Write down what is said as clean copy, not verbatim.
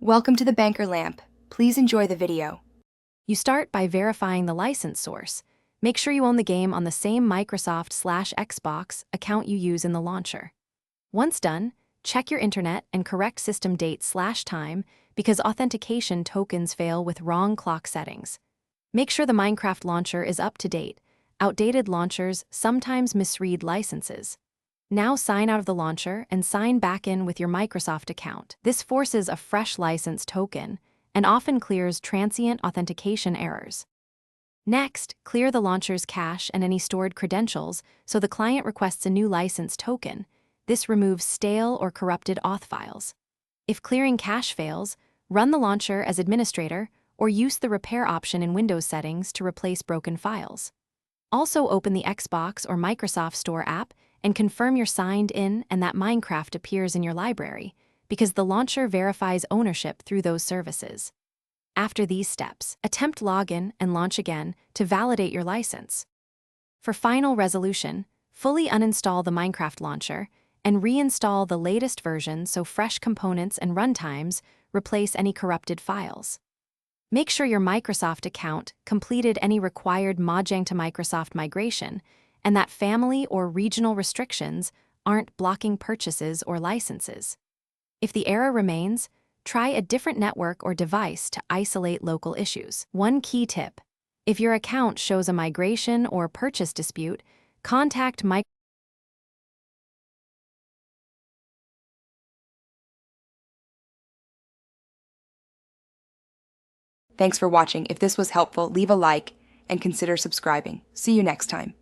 Welcome to the Banker Lamp. Please enjoy the video. You start by verifying the license source. Make sure you own the game on the same Microsoft/Xbox account you use in the launcher. Once done, check your internet and correct system date/time because authentication tokens fail with wrong clock settings. Make sure the Minecraft launcher is up to date. Outdated launchers sometimes misread licenses. Now sign out of the launcher and sign back in with your Microsoft account. This forces a fresh license token and often clears transient authentication errors. Next, clear the launcher's cache and any stored credentials so the client requests a new license token. This removes stale or corrupted auth files. If clearing cache fails, run the launcher as administrator or use the repair option in Windows settings to replace broken files. Also open the Xbox or Microsoft Store app and confirm you're signed in and that Minecraft appears in your library, because the launcher verifies ownership through those services. After these steps, attempt login and launch again to validate your license. For final resolution, fully uninstall the Minecraft launcher and reinstall the latest version so fresh components and runtimes replace any corrupted files. Make sure your Microsoft account completed any required Mojang to Microsoft migration and that family or regional restrictions aren't blocking purchases or licenses. If the error remains, try a different network or device to isolate local issues. One key tip: if your account shows a migration or purchase dispute, contact Microsoft. Thanks for watching. If this was helpful, leave a like and consider subscribing. See you next time.